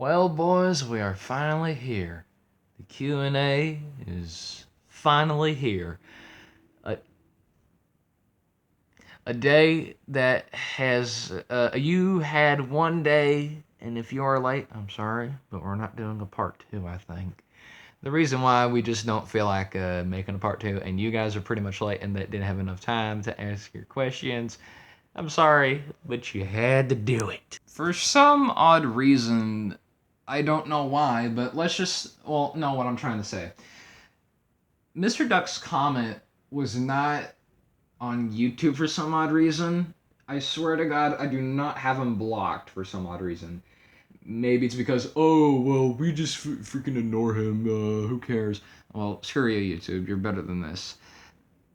Well, boys, we are finally here. The Q&A is finally here. A, a day that has you had one day, and if you are late, I'm sorry, but we're not doing a part two. I think the reason why we just don't feel like making a part two, and you guys are pretty much late and that didn't have enough time to ask your questions. I'm sorry, but you had to do it. For some odd reason, I don't know why, but let's just, well, no, what I'm trying to say. Mr. Duck's comment was not on YouTube for some odd reason. I swear to God, I do not have him blocked for some odd reason. Maybe it's because, oh, well, we just freaking ignore him. Who cares? Well, screw you, YouTube. You're better than this.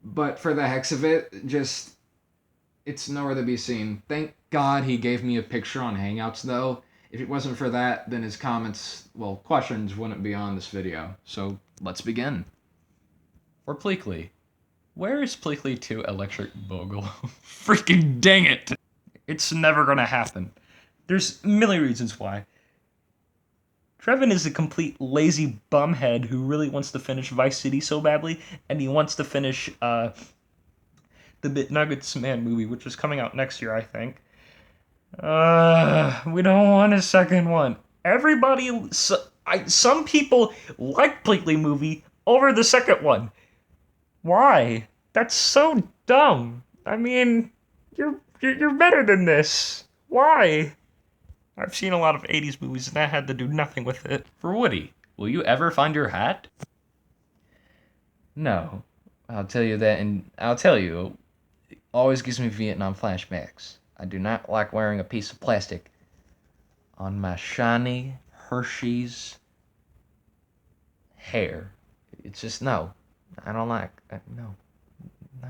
But for the heck of it, just, it's nowhere to be seen. Thank God he gave me a picture on Hangouts, though. If it wasn't for that, then his comments, well, questions wouldn't be on this video. So, let's begin. For Pleakley. Where is Pleakley 2 Electric Bogle? Freaking dang it! It's never gonna happen. There's a million reasons why. Trevin is a complete lazy bumhead who really wants to finish Vice City so badly, and he wants to finish the McNuggets Man movie, which is coming out next year, I think. We don't want a second one. Some people like Pleakley movie over the second one. Why? That's so dumb. I mean, you're better than this. Why? I've seen a lot of 80s movies and that had to do nothing with it. For Woody, will you ever find your hat? No. I'll tell you that, and I'll tell you, it always gives me Vietnam flashbacks. I do not like wearing a piece of plastic on my shiny Hershey's hair. It's just, no. I don't like, no. I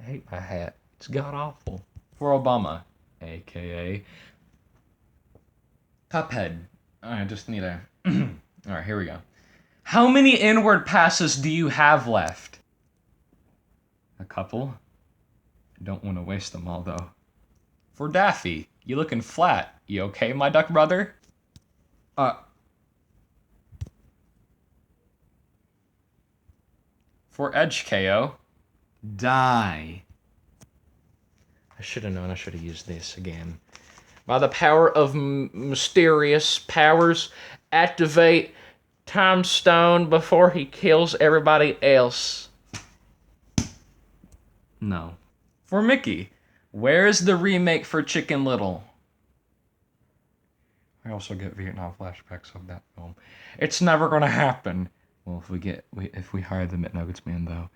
hate my hat. It's god-awful. For Obama, a.k.a. Cuphead. I just need a... Alright, here we go. How many inward passes do you have left? A couple. I don't want to waste them all, though. For Daffy, you looking flat. You okay, my duck brother? For Edge KO, die. I should have known I should have used this again. By the power of mysterious powers, activate Time Stone before he kills everybody else. No. For Mickey, where's the remake for Chicken Little? I also get Vietnam flashbacks of that film. It's never gonna happen. Well, if we hire the McNuggets Man, though.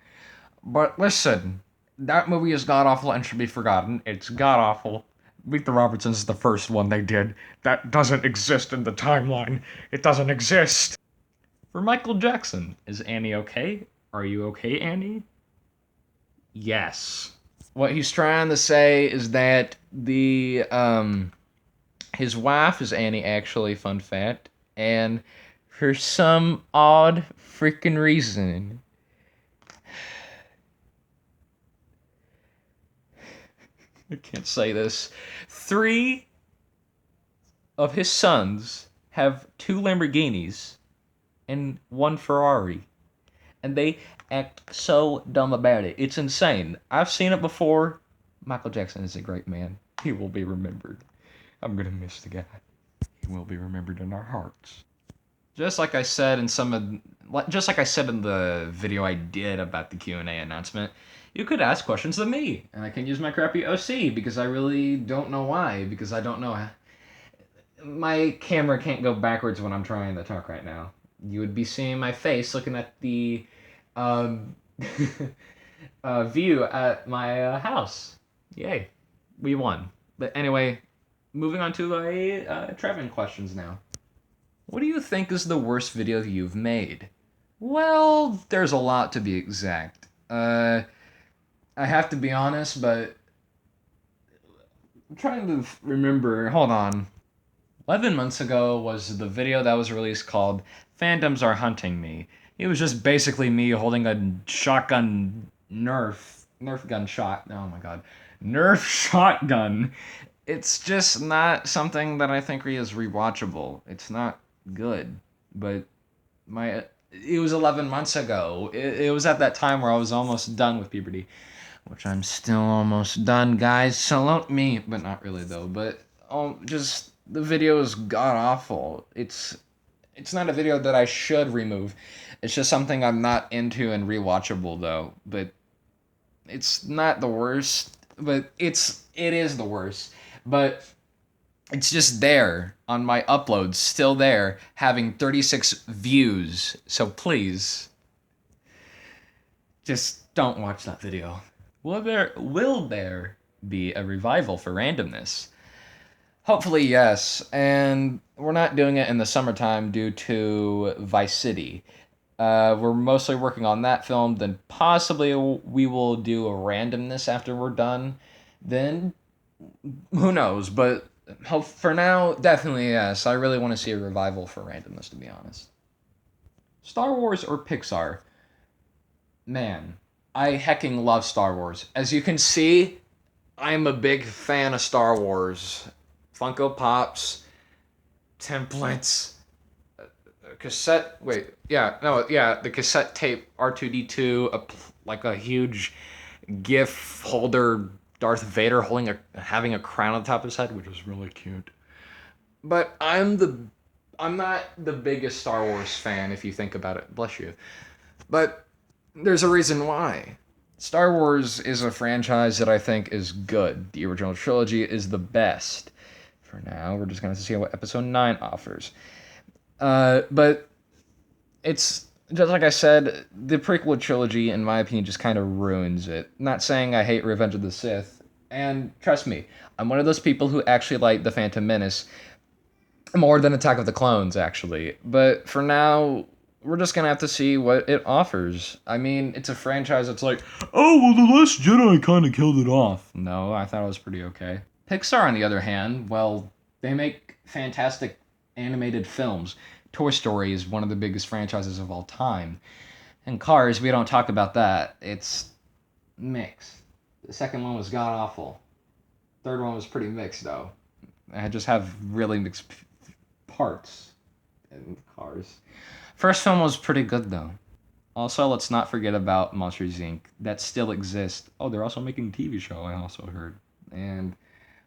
But listen, that movie is god-awful and should be forgotten. It's god-awful. Meet the Robertsons is the first one they did. That doesn't exist in the timeline. It doesn't exist. For Michael Jackson, is Annie okay? Are you okay, Annie? Yes. What he's trying to say is that his wife is Annie, actually, fun fact, and for some odd freaking reason, I can't say this, 3 of his sons have 2 Lamborghinis and 1 Ferrari, and they act so dumb about it. It's insane. I've seen it before. Michael Jackson is a great man. He will be remembered. I'm gonna miss the guy. He will be remembered in our hearts. Just like I said in the video I did about the Q&A announcement, you could ask questions to me, and I can use my crappy OC because I really don't know why. Because I don't know. My camera can't go backwards when I'm trying to talk right now. You would be seeing my face looking at the view at my house. Yay, we won. But anyway, moving on to Trevin questions now. What do you think is the worst video you've made? Well, there's a lot to be exact. I have to be honest, but I'm trying to remember. Hold on. 11 months ago was the video that was released called Phantoms Are Hunting Me. It was just basically me holding a shotgun Nerf gun shot. Oh my god. Nerf shotgun it's just not something that I think is rewatchable. It's not good. But my it was 11 months ago. It was at that time where I was almost done with puberty, which I'm still almost done, guys. Salute me, but not really though. But just the video is god awful. It's not a video that I should remove. It's just something I'm not into and rewatchable though. But it's not the worst, but it is the worst. But it's just there on my uploads, still there, having 36 views. So please, just don't watch that video. Will there be a revival for randomness? Hopefully, yes. And we're not doing it in the summertime due to Vice City. We're mostly working on that film. Then possibly we will do a randomness after we're done. Then who knows? But for now, definitely yes. I really want to see a revival for randomness, to be honest. Star Wars or Pixar? Man, I hecking love Star Wars. As you can see, I'm a big fan of Star Wars. Funko Pops, templates, cassette. Wait, yeah, no, yeah, the cassette tape R2D2, like a huge GIF holder, Darth Vader having a crown on the top of his head, which was really cute. But I'm not the biggest Star Wars fan if you think about it. Bless you. But there's a reason why. Star Wars is a franchise that I think is good. The original trilogy is the best. For now, we're just going to see what Episode 9 offers. But it's, just like I said, the prequel trilogy, in my opinion, just kind of ruins it. Not saying I hate Revenge of the Sith. And trust me, I'm one of those people who actually like The Phantom Menace more than Attack of the Clones, actually. But for now, we're just gonna have to see what it offers. I mean, it's a franchise that's like, oh, well, The Last Jedi kind of killed it off. No, I thought it was pretty okay. Pixar, on the other hand, well, they make fantastic animated films. Toy Story is one of the biggest franchises of all time. And Cars, we don't talk about that. It's mixed. The second one was god awful. Third one was pretty mixed, though. I just have really mixed parts in Cars. First film was pretty good, though. Also, let's not forget about Monsters, Inc. That still exists. Oh, they're also making a TV show, I also heard. And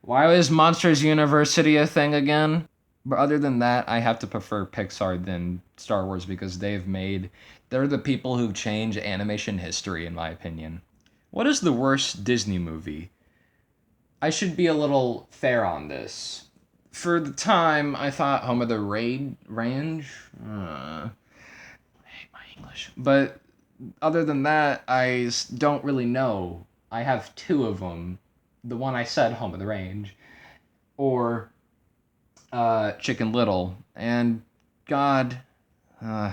why is Monsters University a thing again? But other than that, I have to prefer Pixar than Star Wars because they're the people who've changed animation history, in my opinion. What is the worst Disney movie? I should be a little fair on this. For the time, I thought Home of the Range. I hate my English. But other than that, don't really know. I have two of them. The one I said, Home of the Range, or Chicken Little. And God, my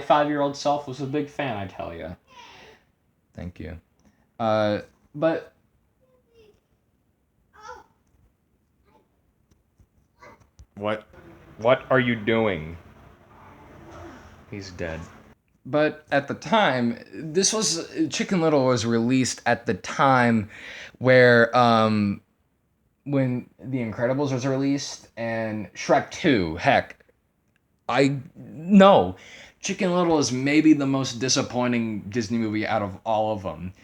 5-year-old self was a big fan, I tell you. Thank you. But what are you doing? He's dead. But at the time, Chicken Little was released at the time where when The Incredibles was released and Shrek 2. Heck, no. Chicken Little is maybe the most disappointing Disney movie out of all of them.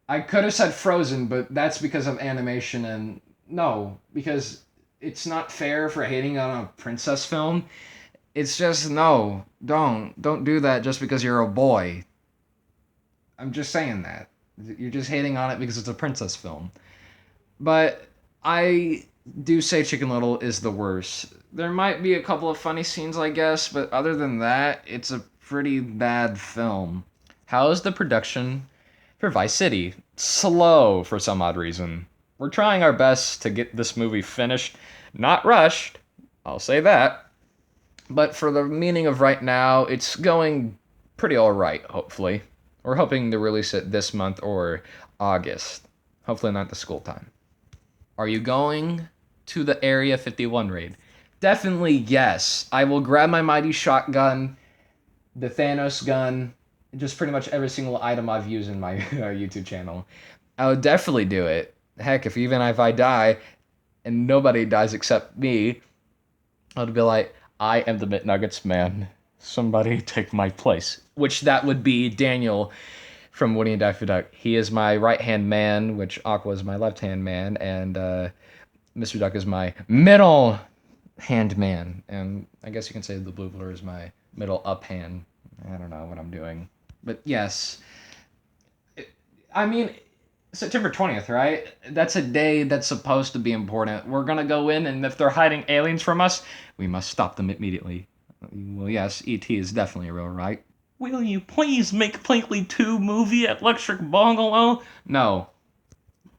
I could have said Frozen, but that's because of animation, and no, because it's not fair for hating on a princess film. It's just, no, don't do that just because you're a boy. I'm just saying that. You're just hating on it because it's a princess film. But I do say Chicken Little is the worst. There might be a couple of funny scenes, I guess, but other than that, it's a pretty bad film. How is the production for Vice City? Slow for some odd reason. We're trying our best to get this movie finished, not rushed, I'll say that. But for the meaning of right now, it's going pretty alright, hopefully. We're hoping to release it this month or August. Hopefully not the school time. Are you going to the Area 51 raid? Definitely yes. I will grab my mighty shotgun, the Thanos gun, just pretty much every single item I've used in my YouTube channel. I would definitely do it. Heck, even if I die and nobody dies except me, I'd be like, I am the McNuggets man. Somebody take my place. Which that would be Daniel from Woody and Daffy Duck. He is my right-hand man, which Aqua is my left-hand man, and Mr. Duck is my middle hand man. And I guess you can say the blue blur is my middle up hand. I don't know what I'm doing. But yes. I mean, September 20th, right? That's a day that's supposed to be important. We're gonna go in, and if they're hiding aliens from us, we must stop them immediately. Well, yes, E.T. is definitely real, right? Will you please make Plankley 2 movie at Electric Bungalow? No.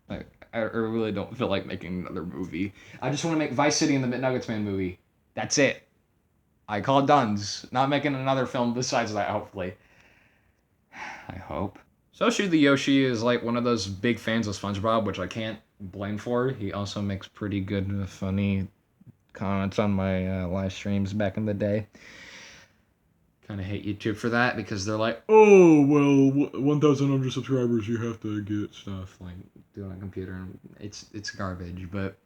I really don't feel like making another movie. I just want to make Vice City and the McNuggets Man movie. That's it. I call it duns. Not making another film besides that, hopefully. I hope. Soshi the Yoshi is like one of those big fans of SpongeBob, which I can't blame for. He also makes pretty good, funny comments on my live streams back in the day. Kind of hate YouTube for that because they're like, oh, well, 1,100 subscribers, you have to get stuff like do it on a computer. And it's garbage, but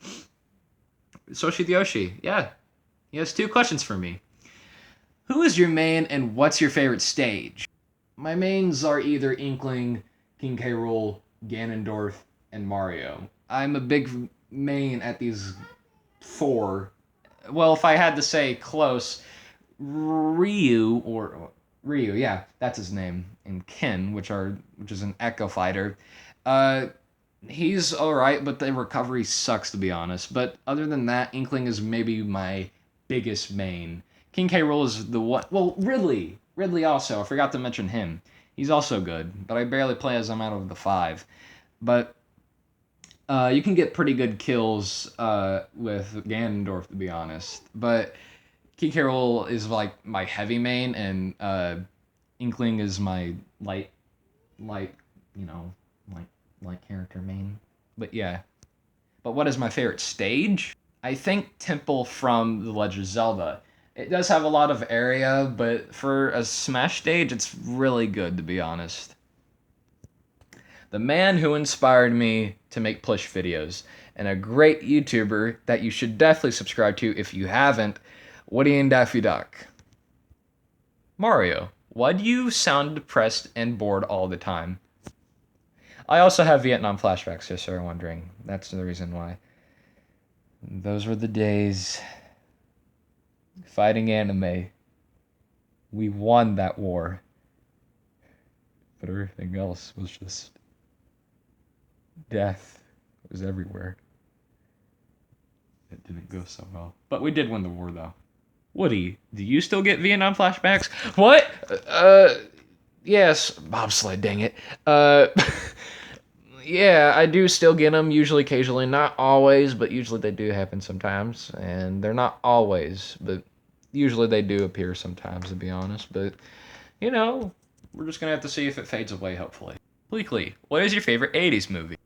Soshi the Yoshi, yeah. He has 2 questions for me. Who is your main and what's your favorite stage? My mains are either Inkling, King K. Rool, Ganondorf, and Mario. I'm a big main at these 4. Well, if I had to say close, Ryu, yeah, that's his name, and Ken, which is an Echo Fighter. He's alright, but the recovery sucks, to be honest. But other than that, Inkling is maybe my biggest main. King K. Rool is the one. Well, Ridley. Ridley also. I forgot to mention him. He's also good, but I barely play as him out of the 5. But you can get pretty good kills with Ganondorf, to be honest. But King K. Rool is like my heavy main, and Inkling is my light, character main. But yeah. But what is my favorite stage? I think Temple from The Legend of Zelda. It does have a lot of area, but for a Smash stage, it's really good, to be honest. The man who inspired me to make plush videos, and a great YouTuber that you should definitely subscribe to if you haven't, Woody and Daffy Duck. Mario, why do you sound depressed and bored all the time? I also have Vietnam flashbacks, just so you're wondering. That's the reason why. Those were the days. Fighting anime. We won that war. But everything else was just death. It was everywhere. It didn't go so well. But we did win the war, though. Woody, do you still get Vietnam flashbacks? What? Yes. Bobsled, dang it. Yeah, I do still get them, usually, occasionally. Not always, but usually they do happen sometimes. And they're not always, but usually they do appear sometimes, to be honest. But, we're just going to have to see if it fades away, hopefully. Bleakley, what is your favorite 80s movie?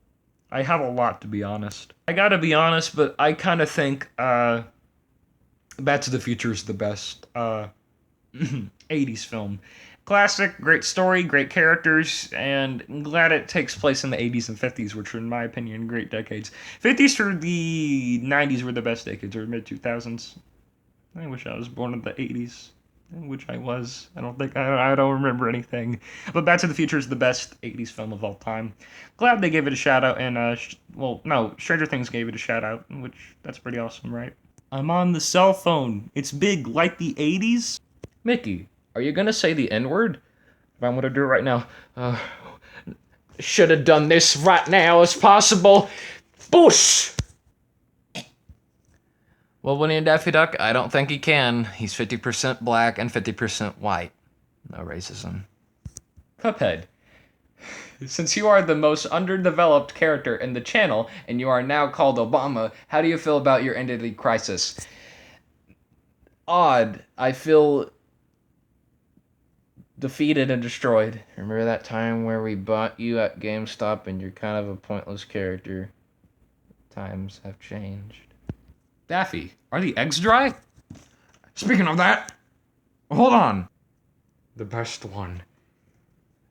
I have a lot, to be honest. I gotta be honest, but I kind of think Back to the Future is the best 80s film. Classic, great story, great characters, and I'm glad it takes place in the 80s and 50s, which are, in my opinion, great decades. 50s through the 90s were the best decades, or mid-2000s. I wish I was born in the 80s, which I was. I don't remember anything. But Back to the Future is the best 80s film of all time. Glad they gave it a shout-out, and, Stranger Things gave it a shout-out, which, that's pretty awesome, right? I'm on the cell phone. It's big, like the 80s. Mickey, are you gonna say the N-word? If I'm gonna do it right now. Should have done this right now as possible. Bush! Well, Winnie and Daffy Duck, I don't think he can. He's 50% black and 50% white. No racism. Cuphead. Since you are the most underdeveloped character in the channel, and you are now called Obama, how do you feel about your identity crisis? Odd. I feel defeated and destroyed. Remember that time where we bought you at GameStop and you're kind of a pointless character? Times have changed. Daffy, are the eggs dry? Speaking of that, hold on. The best one.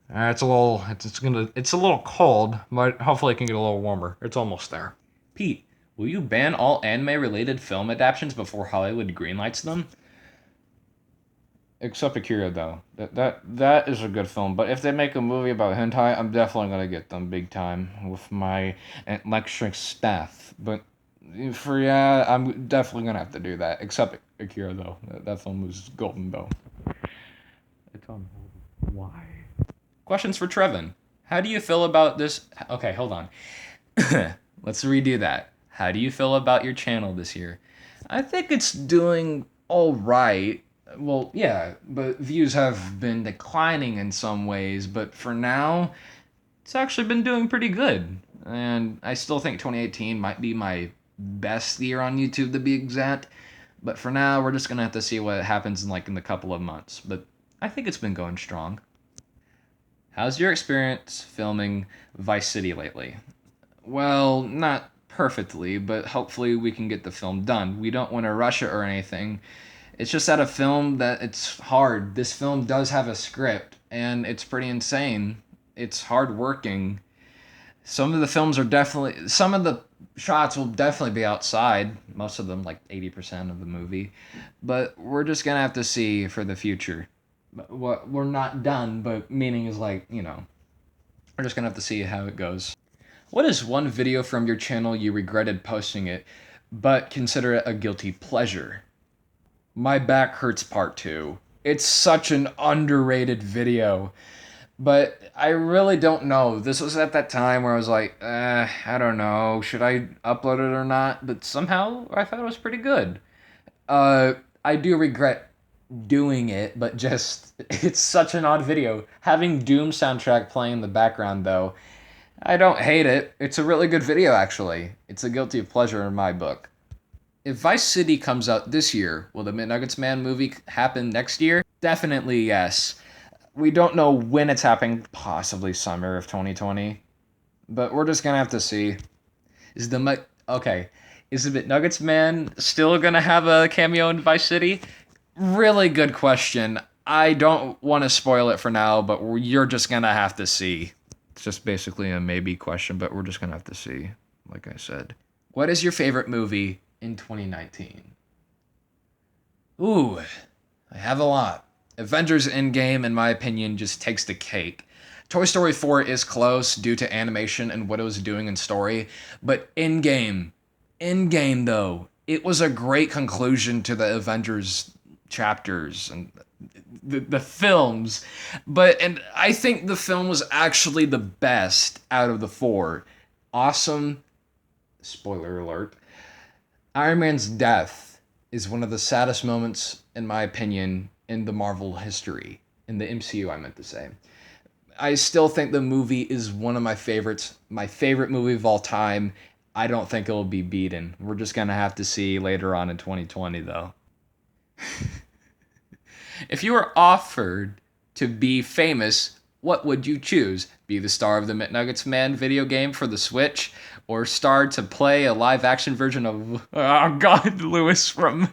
It's a little cold, but hopefully it can get a little warmer. It's almost there. Pete, will you ban all anime-related film adaptations before Hollywood greenlights them? Except Akira, though. That is a good film. But if they make a movie about hentai, I'm definitely gonna get them big time with my electric staff. But I'm definitely gonna have to do that. Except Akira, though. That film was golden, though. It's on hold. Why? Questions for Trevin. How do you feel about this? Okay, hold on. Let's redo that. How do you feel about your channel this year? I think it's doing all right. Well, yeah, but views have been declining in some ways, but for now, it's actually been doing pretty good. And I still think 2018 might be my best year on YouTube to be exact. But for now, we're just gonna have to see what happens in the couple of months. But I think it's been going strong. How's your experience filming Vice City lately? Well, not perfectly, but hopefully we can get the film done. We don't want to rush it or anything. It's just that a film that it's hard. This film does have a script, and it's pretty insane. It's hard working. Some of the shots will definitely be outside. Most of them, like 80% of the movie. But we're just gonna have to see for the future. What we're not done, but meaning is we're just gonna have to see how it goes. What is one video from your channel you regretted posting it, but consider it a guilty pleasure? My Back Hurts Part 2. It's such an underrated video. But I really don't know. This was at that time where I was like, I don't know. Should I upload it or not? But somehow I thought it was pretty good. I do regret doing it, but just, it's such an odd video. Having Doom soundtrack playing in the background, though, I don't hate it. It's a really good video, actually. It's a guilty pleasure in my book. If Vice City comes out this year, will the McNuggets Man movie happen next year? Definitely yes. We don't know when it's happening, possibly summer of 2020. But we're just gonna have to see. Is the McNuggets Man still gonna have a cameo in Vice City? Really good question. I don't want to spoil it for now, but you're just gonna have to see. It's just basically a maybe question, but we're just gonna have to see, like I said. What is your favorite movie in 2019? Ooh, I have a lot. Avengers Endgame, in my opinion, just takes the cake. Toy Story 4 is close due to animation and what it was doing in story, but Endgame though, it was a great conclusion to the Avengers chapters and the films. And I think the film was actually the best out of the four. Awesome, spoiler alert, Iron Man's death is one of the saddest moments, in my opinion, in the Marvel history. In the MCU, I meant to say. I still think the movie is one of my favorites. My favorite movie of all time. I don't think it'll be beaten. We're just going to have to see later on in 2020, though. If you were offered to be famous, what would you choose? Be the star of the McNuggets Man video game for the Switch, or star to play a live-action version of... Oh, God, Lewis from...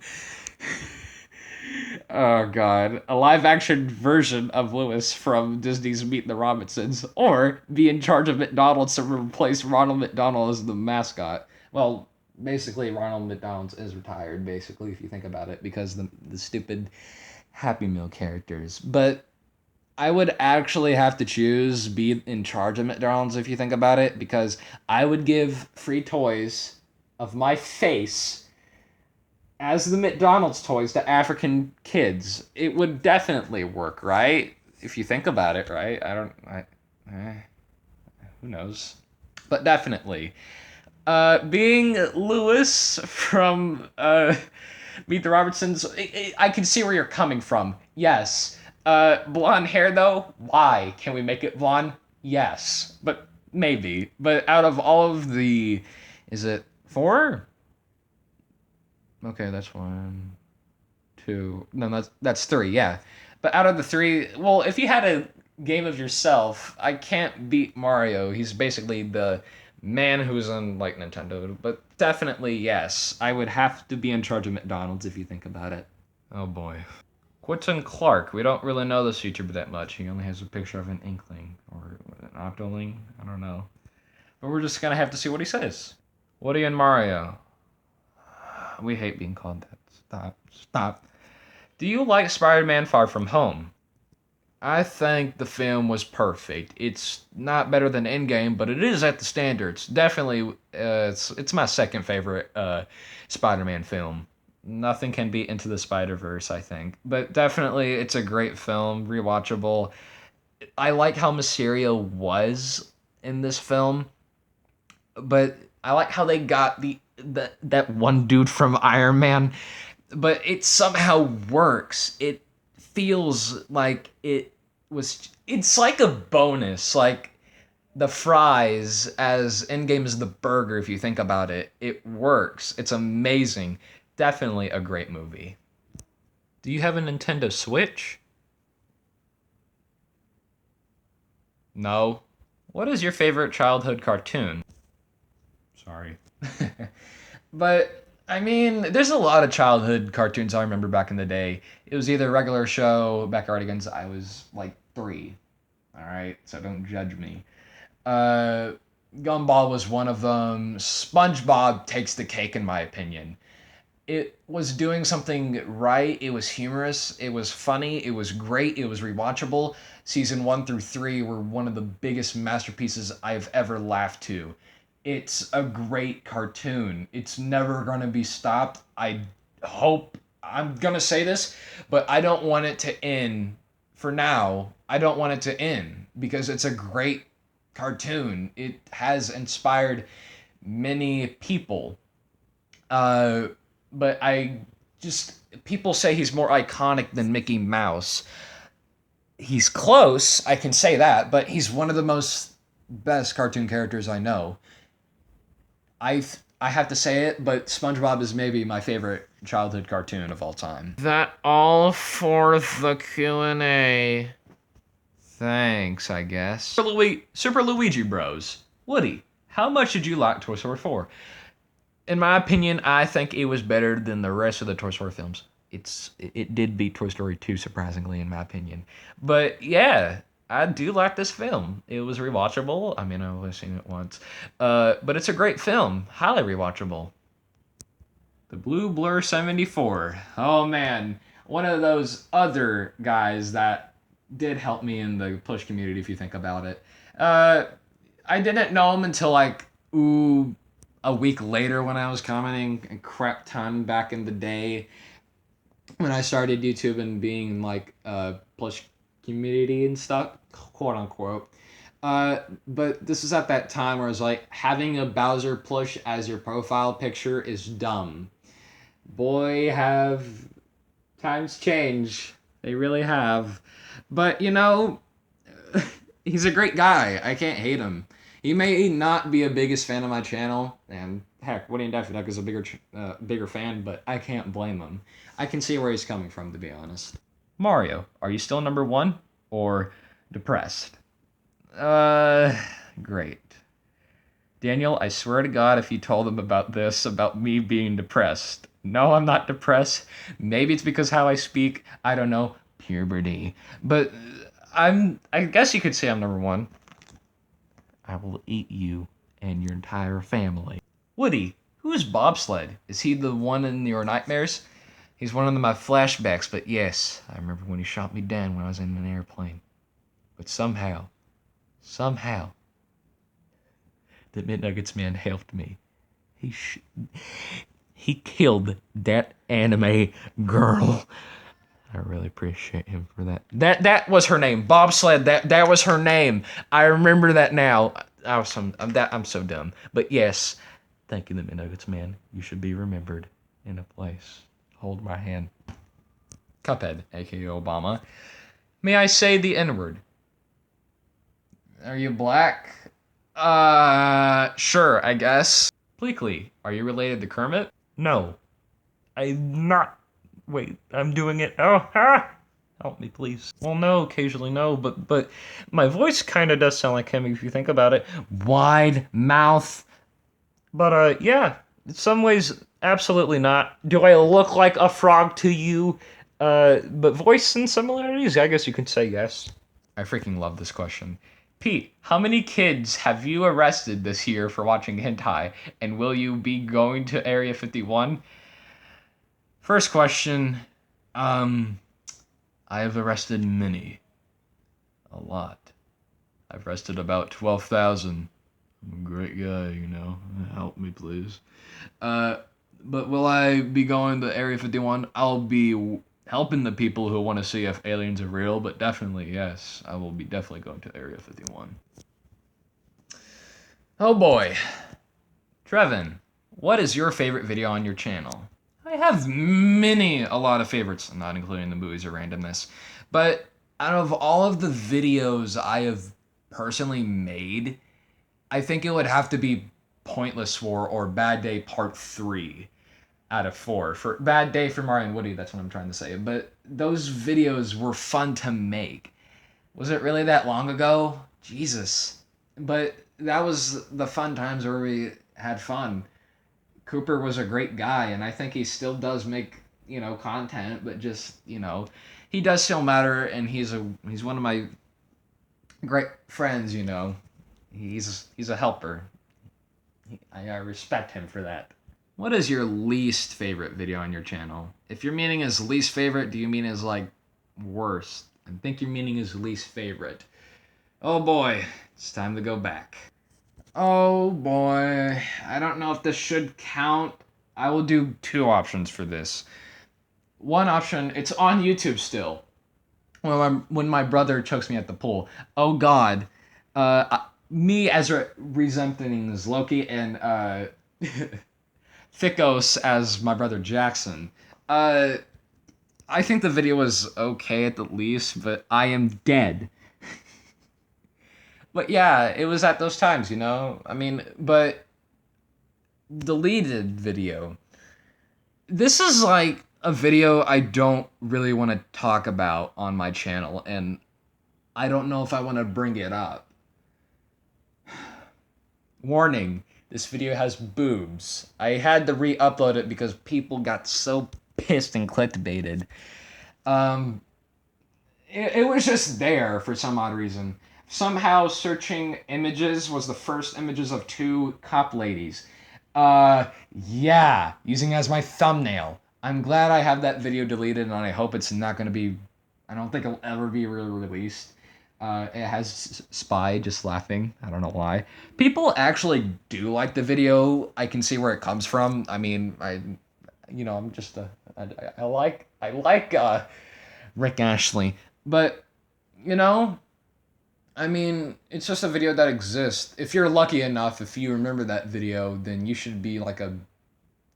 Oh, God. A live-action version of Lewis from Disney's Meet the Robinsons, or be in charge of McDonald's to replace Ronald McDonald as the mascot. Well, basically, Ronald McDonald is retired, basically, if you think about it, because the stupid Happy Meal characters. But I would actually have to choose be in charge of McDonald's if you think about it, because I would give free toys of my face as the McDonald's toys to African kids. It would definitely work, right? If you think about it, right? Who knows? But definitely. Being Lewis from Meet the Robinsons, I can see where you're coming from. Yes. Blonde hair, though? Why? Can we make it blonde? Yes. But maybe. But out of all of the... Is it 4? Okay, that's 1, 2... No, that's 3, yeah. But out of the 3... Well, if you had a game of yourself, I can't beat Mario. He's basically the man who's on, Nintendo. But definitely, yes. I would have to be in charge of McDonald's if you think about it. Oh, boy. Quentin Clark. We don't really know this YouTuber that much. He only has a picture of an inkling or an octoling. I don't know. But we're just gonna have to see what he says. Woody and Mario. We hate being called that. Stop. Do you like Spider-Man Far From Home? I think the film was perfect. It's not better than Endgame, but it is at the standards. Definitely, it's my second favorite Spider-Man film. Nothing can beat Into the Spider-Verse, I think. But definitely, it's a great film, rewatchable. I like how Mysterio was in this film, but I like how they got that one dude from Iron Man, but it somehow works. It feels like it's like a bonus, like the fries as Endgame is the burger. If you think about it, it works. It's amazing. Definitely a great movie. Do you have a Nintendo Switch? No. What is your favorite childhood cartoon? Sorry. But I mean, there's a lot of childhood cartoons I remember back in the day. It was either a regular show, Backyardigans. I was like 3. All right, so don't judge me. Uh, Gumball was one of them. SpongeBob takes the cake in my opinion. It was doing something right. It was humorous. It was funny. It was great. It was rewatchable. Season 1 through 3 were one of the biggest masterpieces I've ever laughed to. It's a great cartoon. It's never going to be stopped. I hope I'm going to say this, but I don't want it to end for now. I don't want it to end because it's a great cartoon. It has inspired many people. Uh, but I just people say he's more iconic than Mickey Mouse. He's close, I can say that, but he's one of the most best cartoon characters I know. I have to say it, but SpongeBob is maybe my favorite childhood cartoon of all time. That all for the Q&A. Thanks, I guess. Super Luigi Bros. Woody, how much did you like Toy Story 4? In my opinion, I think it was better than the rest of the Toy Story films. It did beat Toy Story 2, surprisingly, in my opinion. But yeah, I do like this film. It was rewatchable. I mean, I've only seen it once. But it's a great film. Highly rewatchable. The Blue Blur 74. Oh man, one of those other guys that did help me in the Push community, if you think about it. I didn't know him until like, a week later when I was commenting a crap ton back in the day when I started YouTube and being like plush community and stuff, quote unquote. But this was at that time where I was like, having a Bowser plush as your profile picture is dumb. Boy, have times changed. They really have. But you know, he's a great guy. I can't hate him. He may not be a biggest fan of my channel, and heck, Woody and Daffy Duck is a bigger fan, but I can't blame him. I can see where he's coming from, to be honest. Mario, are you still number 1 or depressed? Great. Daniel, I swear to God, if you told them about me being depressed. No, I'm not depressed. Maybe it's because how I speak. I don't know. Puberty. But I guess you could say I'm number 1. I will eat you and your entire family. Woody, who is Bobsled? Is he the one in your nightmares? He's one of my flashbacks, but yes, I remember when he shot me down when I was in an airplane. But somehow, the McNuggets man helped me. He killed that anime girl. I really appreciate him for that. That was her name, Bobsled. That was her name. I remember that now. I'm so dumb. But yes, thank you, the McNuggets man. You should be remembered in a place. Hold my hand. Cuphead, aka Obama. May I say the N-word? Are you black? Sure, I guess. Pleakley, are you related to Kermit? No. I'm not. Wait, I'm doing it. Oh, help me, please. Well, no, occasionally no, but my voice kind of does sound like him if you think about it. Wide mouth. But, yeah, in some ways, absolutely not. Do I look like a frog to you? But voice and similarities, I guess you could say yes. I freaking love this question. Pete, how many kids have you arrested this year for watching hentai, and will you be going to Area 51? First question, I have arrested many. A lot. I've arrested about 12,000. I'm a great guy, you know. Help me, please. But will I be going to Area 51? I'll be helping the people who want to see if aliens are real, but definitely, yes, I will be definitely going to Area 51. Oh boy. Trevin, what is your favorite video on your channel? I have a lot of favorites, not including the movies or randomness. But out of all of the videos I have personally made, I think it would have to be Pointless War or Bad Day Part 3 out of 4. For Bad Day for Mario and Woody, that's what I'm trying to say. But those videos were fun to make. Was it really that long ago? Jesus. But that was the fun times where we had fun. Cooper was a great guy, and I think he still does make, content, but just, he does still matter, and he's one of my great friends, He's a helper. I respect him for that. What is your least favorite video on your channel? If your meaning is least favorite, do you mean as like worst? I think your meaning is least favorite. Oh boy, it's time to go back. Oh boy, I don't know if this should count. I will do 2 options for this. One option, it's on YouTube still. When my brother chokes me at the pool. Oh God, me as resenting as Loki and Thicos as my brother Jackson. I think the video was okay at the least, but I am dead. But yeah, it was at those times, I mean, but deleted video. This is like a video I don't really want to talk about on my channel, and I don't know if I want to bring it up. Warning, this video has boobs. I had to re-upload it because people got so pissed and clickbaited. It was just there for some odd reason. Somehow searching images was the first images of 2 cop ladies. Yeah, using as my thumbnail. I'm glad I have that video deleted, and I hope it's not going to be... I don't think it'll ever be released. It has Spy just laughing. I don't know why. People actually do like the video. I can see where it comes from. I mean, I'm just I like Rick Ashley, but I mean, it's just a video that exists. If you're lucky enough, if you remember that video, then you should be like a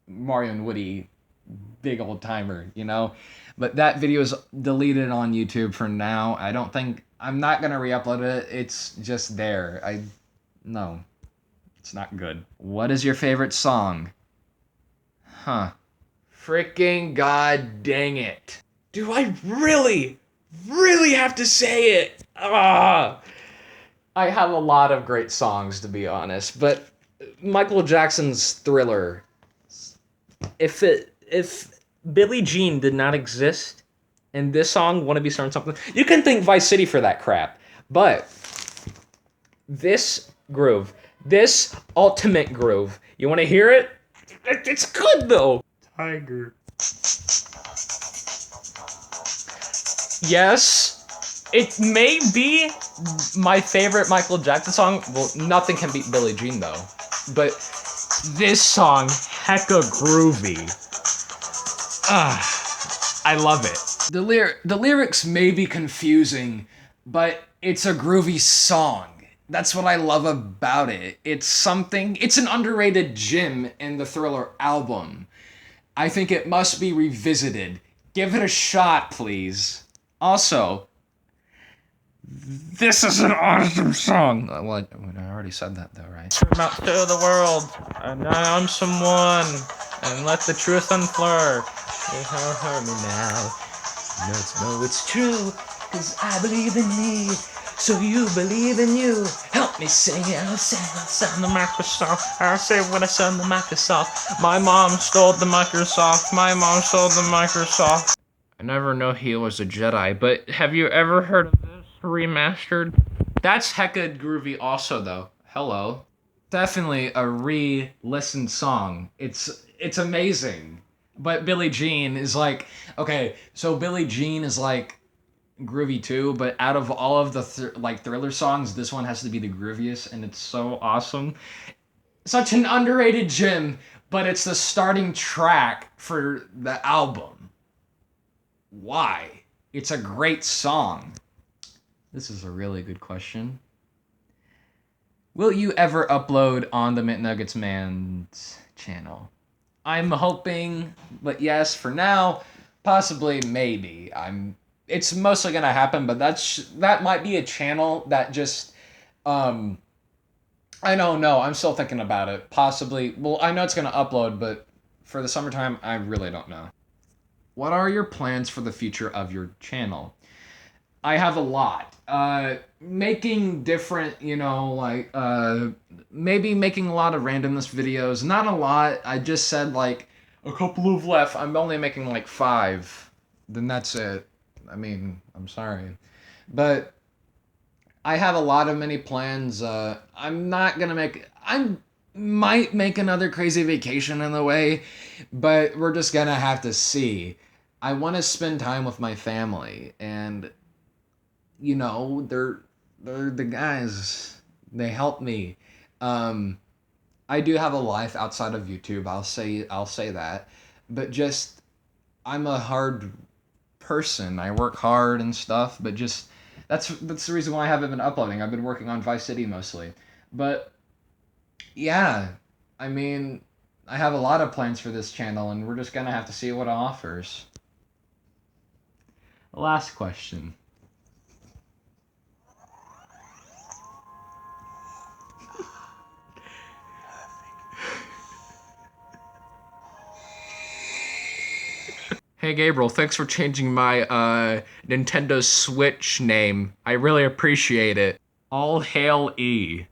Mario and Woody big old timer, But that video is deleted on YouTube for now. I'm not gonna re-upload it. It's just there. No, it's not good. What is your favorite song? Huh. Freaking god dang it. Do I really have to say it? Ah. I have a lot of great songs, to be honest, but Michael Jackson's Thriller. If Billie Jean did not exist, and this song Wanna Be Starting Something, you can thank Vice City for that crap. But this groove, this ultimate groove, you want to hear it? It's good though. Tiger. Yes, it may be my favorite Michael Jackson song. Well, nothing can beat Billie Jean though. But this song, hecka groovy. I love it. The lyrics may be confusing, but it's a groovy song. That's what I love about it. It's an underrated gem in the Thriller album. I think it must be revisited. Give it a shot, please. Also, this is an awesome song. Well, I already said that though, right? Swim out to the world, and I'm someone, and let the truth unfleur. You heard me now. No, it's true, 'cause I believe in me, so you believe in you. Help me sing it, I'll send the Microsoft. I'll say when I send the Microsoft. My mom stole the Microsoft. I never knew he was a Jedi, but have you ever heard of this remastered? That's hecka groovy also though. Hello. Definitely a re-listened song. It's amazing. But Billie Jean is like, okay, so Billie Jean is like groovy too, but out of all of the like Thriller songs, this one has to be the grooviest, and it's so awesome. Such an underrated gem, but it's the starting track for the album. Why? It's a great song. This is a really good question. Will you ever upload on the McNuggets Man's channel? I'm hoping, but yes, for now, possibly, maybe. It's mostly gonna happen, but that might be a channel that just, I don't know. I'm still thinking about it. Possibly. Well, I know it's gonna upload, but for the summertime, I really don't know. What are your plans for the future of your channel? I have a lot. Making different, maybe making a lot of randomness videos. Not a lot. I just said like a couple of left. I'm only making like 5. Then that's it. I mean, I'm sorry. But I have a lot of many plans. I'm not gonna make. I might make another crazy vacation in the way, but we're just gonna have to see. I want to spend time with my family, and they're the guys. They help me. I do have a life outside of YouTube. I'll say that, but just I'm a hard person. I work hard and stuff, but just that's the reason why I haven't been uploading. I've been working on Vice City mostly, but yeah, I mean, I have a lot of plans for this channel, and we're just gonna have to see what it offers. Last question. Hey Gabriel, thanks for changing my Nintendo Switch name. I really appreciate it. All hail E.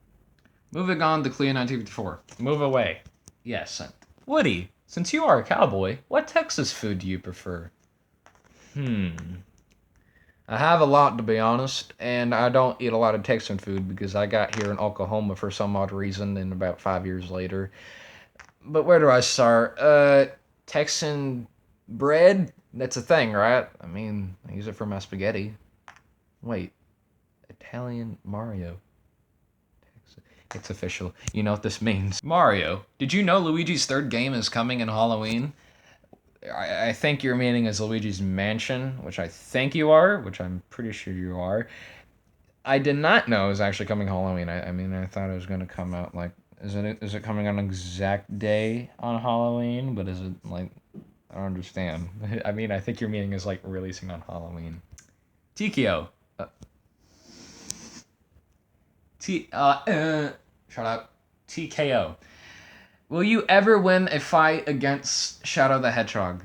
Moving on to Cleo 1954. Move away. Yes. Woody, since you are a cowboy, what Texas food do you prefer? I have a lot, to be honest, and I don't eat a lot of Texan food because I got here in Oklahoma for some odd reason and about 5 years later. But where do I start? Texan bread? That's a thing, right? I mean, I use it for my spaghetti. Wait. Italian Mario. It's official. You know what this means. Mario, did you know Luigi's third game is coming in Halloween? I think your meaning is Luigi's Mansion, which I think you are, which I'm pretty sure you are. I did not know it was actually coming Halloween. I mean, I thought it was going to come out like... Is it coming on an exact day on Halloween? But is it like... I don't understand. I mean, I think your meaning is like releasing on Halloween. TKO. Shut up. TKO. Will you ever win a fight against Shadow the Hedgehog?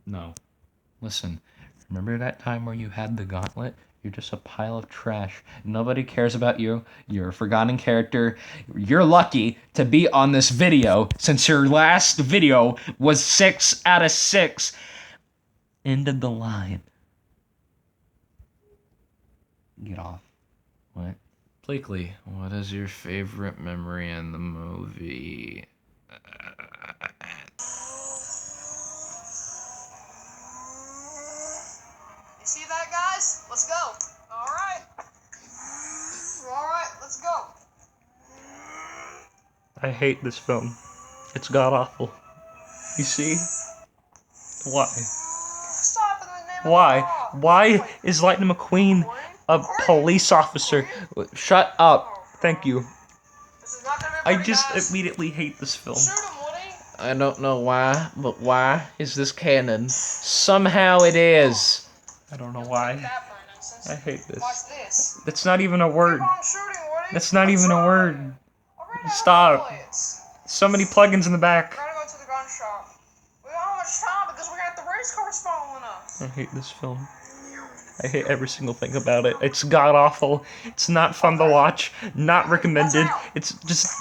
No. Listen, remember that time where you had the gauntlet? You're just a pile of trash. Nobody cares about you. You're a forgotten character. You're lucky to be on this video since your last video was 6 out of 6. End of the line. Get off. What? Blakely, what is your favorite memory in the movie? You see that, guys? Let's go. All right, let's go. I hate this film. It's god-awful. You see? Why? Stop in the name of Why? the law. Why is Lightning McQueen a police officer? Shut up. Thank you. This is not gonna be I pretty, just guys. immediately hate this film. Shoot him, Woody. I don't know why, but why is this canon? Somehow it is. I don't know why. That, for an instance. I hate this. Watch this. That's not even a word. Keep on shooting, Woody. That's not even a word. I'm running out of Stop. bullets. So many plugins in the back. We're gonna go to the gun shop. We don't have much time because we got the race cars following us. I hate this film. I hate every single thing about it. It's god awful. It's not fun to watch. Not recommended. It's just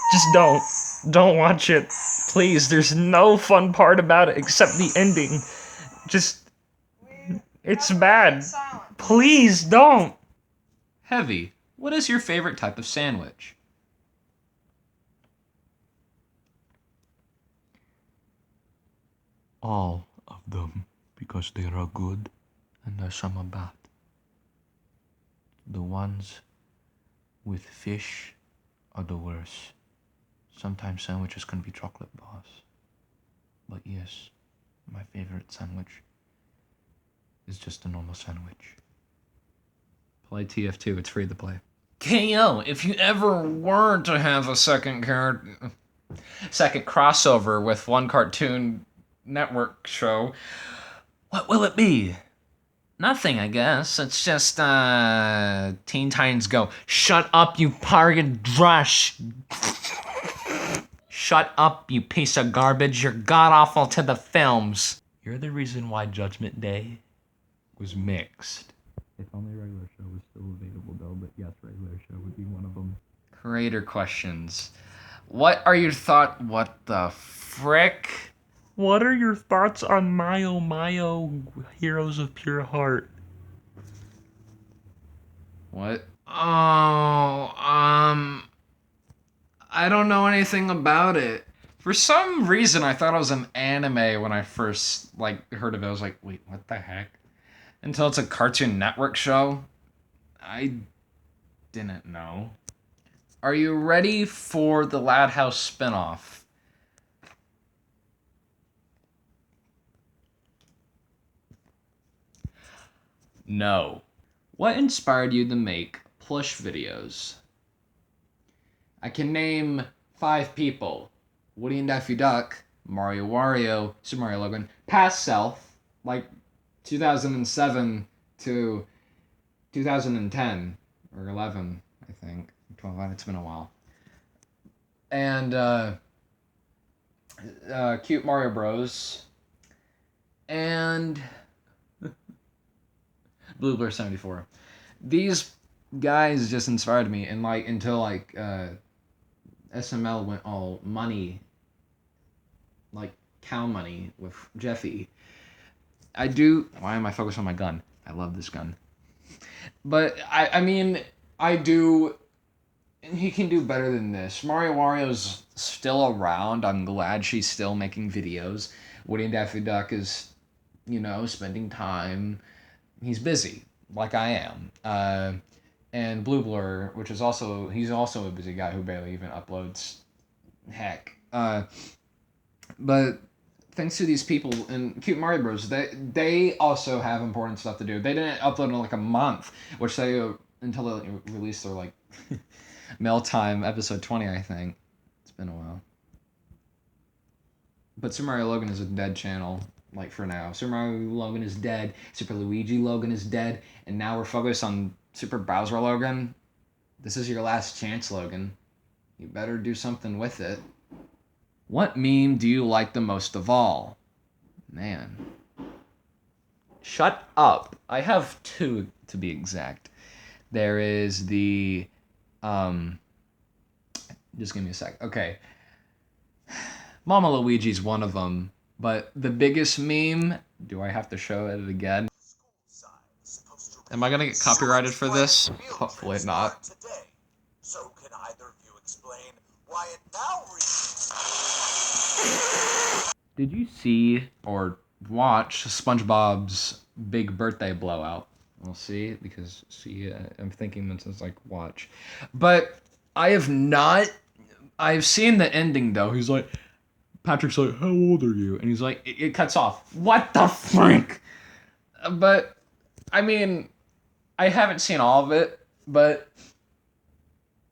don't watch it. Please, there's no fun part about it except the ending. Just, it's Have to bad. remain silent. Please don't. Heavy, what is your favorite type of sandwich? All of them, because they are good and there's some are bad. The ones with fish are the worst. Sometimes sandwiches can be chocolate bars. But yes, my favorite sandwich is just a normal sandwich. Play TF2, it's free to play. KO, if you ever were to have a second crossover with one Cartoon Network show, what will it be? Nothing, I guess. It's just, Teen Titans Go. Shut up, you target trash. Shut up, you piece of garbage. You're god-awful to the films. You're the reason why Judgment Day was mixed. If only regular show was still available though, but yes, regular show would be one of them. Creator questions. What are your thoughts? What the frick? What are your thoughts on Mayo Mayo Heroes of Pure Heart? What? Oh, I don't know anything about it. For some reason, I thought it was an anime when I first heard of it. I was like, wait, what the heck? Until it's a Cartoon Network show. I didn't know. Are you ready for the Lad House spinoff? No. What inspired you to make plush videos? I can name 5 people. Woody and Daffy Duck, Mario Wario, Super Mario Logan, past self, 2007 to 2010 or 11, I think. 12, it's been a while. And cute Mario Bros. And Blue Blur 74. These guys just inspired me, and until SML went all money, cow money with Jeffy. Why am I focused on my gun? I love this gun. But I mean, he can do better than this. Mario Wario's still around. I'm glad she's still making videos. Woody and Daffy Duck is, spending time. He's busy, like I am. And Blue Blur, he's also a busy guy who barely even uploads. Heck. But thanks to these people and Cute Mario Bros, they also have important stuff to do. They didn't upload in a month, which until they released their Mail Time episode 20, I think. It's been a while. But Super Mario Logan is a dead channel, for now. Super Mario Logan is dead. Super Luigi Logan is dead. And now we're focused on Super Bowser Logan. This is your last chance, Logan. You better do something with it. What meme do you like the most of all? Man. Shut up. I have 2 to be exact. There is the just give me a sec. Okay. Mama Luigi's one of them, but the biggest meme, do I have to show it again? Am I going to get copyrighted for this? Hopefully not. So can either of you explain why it now reads? Did you see or watch SpongeBob's big birthday blowout? We'll see, because I'm thinking this is watch. But I've seen the ending though. He's like, Patrick's like, how old are you? And he's like, it cuts off. What the frick? But, I mean, I haven't seen all of it, but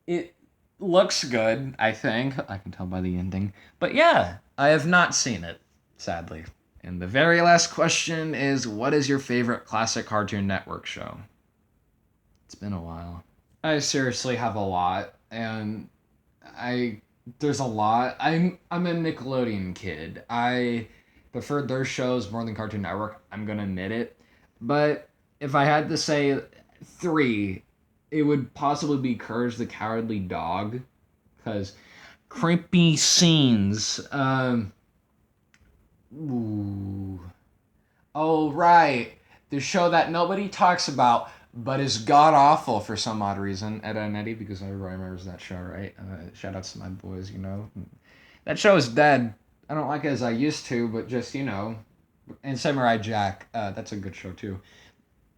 it looks good, I think. I can tell by the ending. But yeah, I have not seen it, sadly. And the very last question is, what is your favorite classic Cartoon Network show? It's been a while. I seriously have a lot, and there's a lot. I'm a Nickelodeon kid. I prefer their shows more than Cartoon Network. I'm gonna admit it. But if I had to say 3, it would possibly be Courage the Cowardly Dog, because creepy scenes. Ooh. Oh, right. The show that nobody talks about, but is god awful for some odd reason. Ed, Edd n Eddy, because everybody remembers that show, right? Shout outs to my boys, you know. That show is dead. I don't like it as I used to, but just, you know. And Samurai Jack, that's a good show too.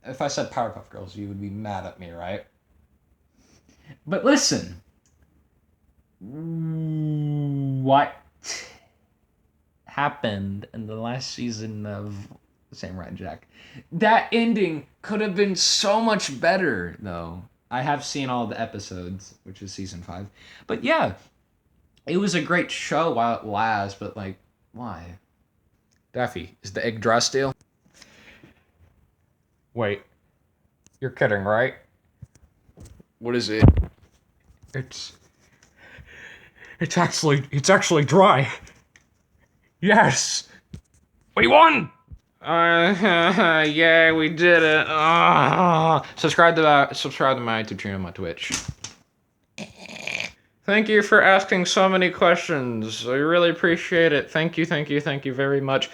If I said Powerpuff Girls, you would be mad at me, right? But listen. What happened in the last season of Samurai Jack? That ending could have been so much better, though. I have seen all the episodes, which is season 5. But yeah, it was a great show while it lasts, but like, why? Daffy, is the egg dry still? Wait, you're kidding, right? What is it? It's actually dry. Yes. We won. Yeah, we did it. Subscribe to my YouTube channel, my Twitch. Thank you for asking so many questions. I really appreciate it. Thank you very much.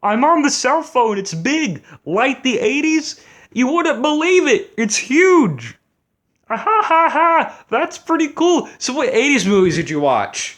I'm on the cell phone. It's big. Like the 80s? You wouldn't believe it. It's huge. Ha ha ha. That's pretty cool. So what 80s movies did you watch?